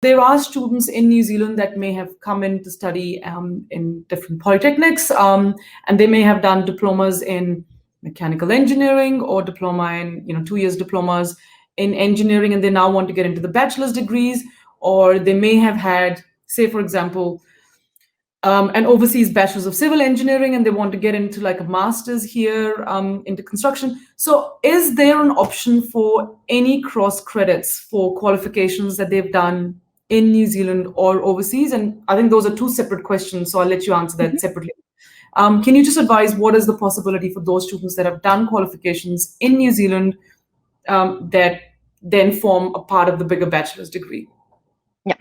there are students in New Zealand that may have come in to study in different polytechnics, and they may have done diplomas in mechanical engineering or diploma in 2 years diplomas in engineering, and they now want to get into the bachelor's degrees, or they may have had, say, for example, an overseas bachelor's of civil engineering, and they want to get into like a master's here into construction. So is there an option for any cross credits for qualifications that they've done in New Zealand or overseas? And I think those are two separate questions, so I'll let you answer that separately. Can you just advise what is the possibility for those students that have done qualifications in New Zealand that then form a part of the bigger bachelor's degree? Yeah.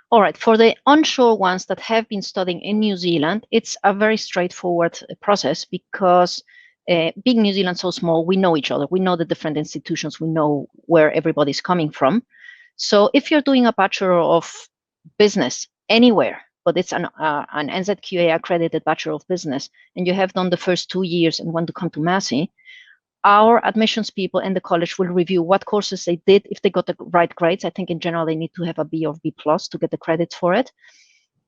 All right. For the onshore ones that have been studying in New Zealand, it's a very straightforward process because being New Zealand so small, we know each other. We know the different institutions. We know where everybody's coming from. So if you're doing a Bachelor of Business anywhere, but it's an NZQA accredited Bachelor of Business, and you have done the first 2 years and want to come to Massey, our admissions people in the college will review what courses they did, if they got the right grades. I think in general, they need to have a B or B plus to get the credits for it.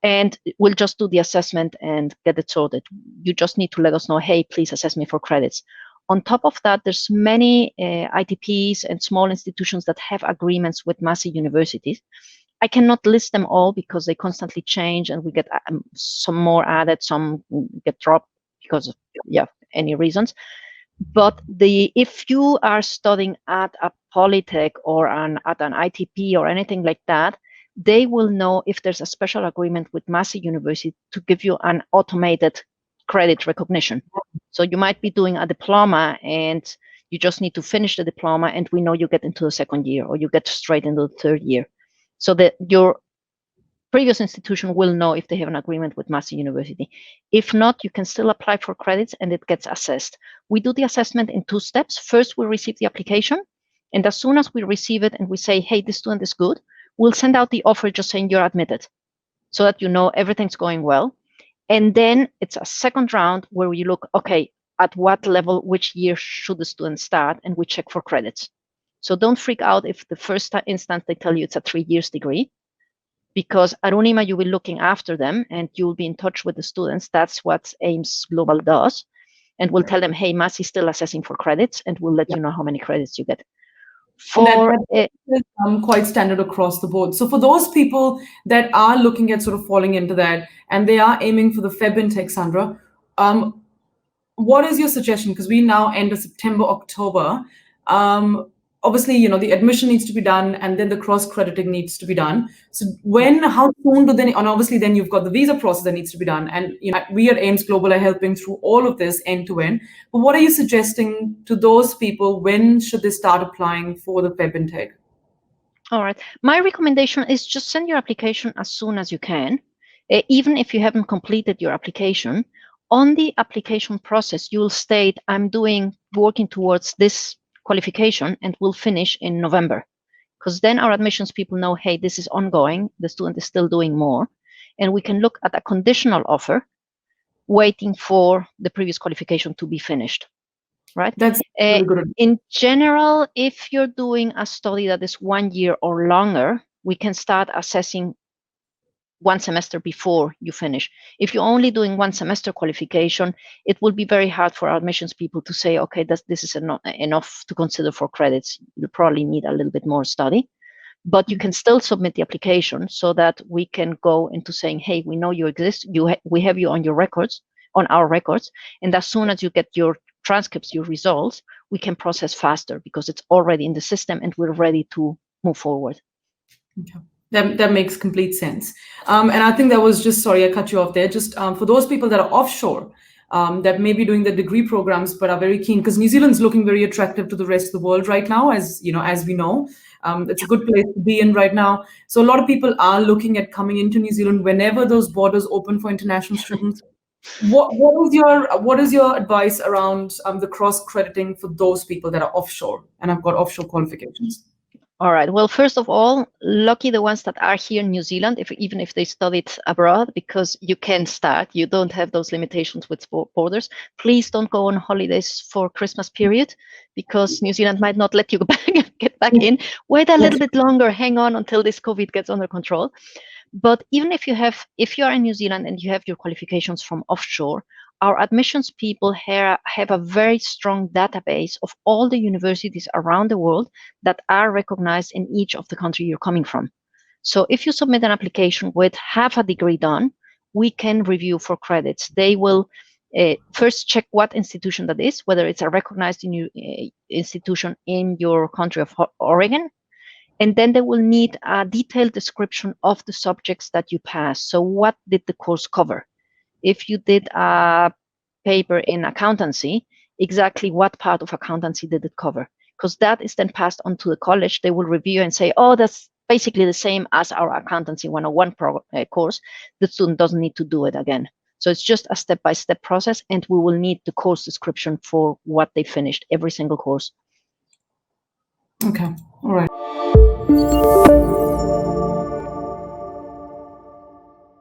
And we'll just do the assessment and get it sorted. You just need to let us know, hey, please assess me for credits. On top of that, there's many ITPs and small institutions that have agreements with Massey University. I cannot list them all because they constantly change, and we get some more added, some get dropped because of any reasons. But if you are studying at a Polytech or at an ITP or anything like that, they will know if there's a special agreement with Massey University to give you an automated credit recognition. So you might be doing a diploma and you just need to finish the diploma, and we know you get into the second year or you get straight into the third year. So that your previous institution will know if they have an agreement with Massey University. If not, you can still apply for credits and it gets assessed. We do the assessment in 2 steps. First, we receive the application, and as soon as we receive it and we say, hey, this student is good, we'll send out the offer just saying you're admitted, so that you know everything's going well. And then it's a second round where we look, okay, at what level, which year should the student start, and we check for credits. So don't freak out if the first instance they tell you it's a 3 years degree, because at Unima, you will be looking after them and you'll be in touch with the students. That's what AIMS Global does. And we'll tell them, hey, Massey's still assessing for credits, and we'll let you know how many credits you get. That is quite standard across the board. So for those people that are looking at sort of falling into that, and they are aiming for the Feb intake, Sandra, what is your suggestion? Because we now end of September, October. Obviously, the admission needs to be done, and then the cross-crediting needs to be done. So how soon do they, and obviously then you've got the visa process that needs to be done. And we at AIMS Global are helping through all of this end to end. But what are you suggesting to those people? When should they start applying for the Feb intake? All right. My recommendation is just send your application as soon as you can. Even if you haven't completed your application, on the application process, you'll state, I'm working towards this qualification and will finish in November, because then our admissions people know, hey, this is ongoing, the student is still doing more, and we can look at a conditional offer waiting for the previous qualification to be finished, right? That's really good. In general, if you're doing a study that is 1 year or longer, we can start assessing 1 semester before you finish. If you're only doing 1 semester qualification, it will be very hard for our admissions people to say, okay, this is enough to consider for credits. You probably need a little bit more study, but you can still submit the application so that we can go into saying, hey, we know you exist. We have you on our records. And as soon as you get your transcripts, your results, we can process faster because it's already in the system and we're ready to move forward. Okay. That makes complete sense. And I think that was just, sorry, I cut you off there. Just for those people that are offshore, that may be doing the degree programs, but are very keen, because New Zealand's looking very attractive to the rest of the world right now, as we know. It's a good place to be in right now. So a lot of people are looking at coming into New Zealand whenever those borders open for international students. What is your advice around the cross-crediting for those people that are offshore and have got offshore qualifications? All right. Well, first of all, lucky the ones that are here in New Zealand, even if they studied abroad, because you can start. You don't have those limitations with borders. Please don't go on holidays for Christmas period, because New Zealand might not let you get back in. Wait a little bit longer. Hang on until this COVID gets under control. But even if you are in New Zealand and you have your qualifications from offshore, our admissions people have a very strong database of all the universities around the world that are recognized in each of the country you're coming from. So if you submit an application with half a degree done, we can review for credits. They will first check what institution that is, whether it's a recognized institution in your country of Oregon, and then they will need a detailed description of the subjects that you passed. So what did the course cover? If you did a paper in accountancy, exactly what part of accountancy did it cover? Because that is then passed on to the college. They will review and say, oh, that's basically the same as our accountancy 101 course. The student doesn't need to do it again. So it's just a step-by-step process, and we will need the course description for what they finished, every single course. Okay, all right.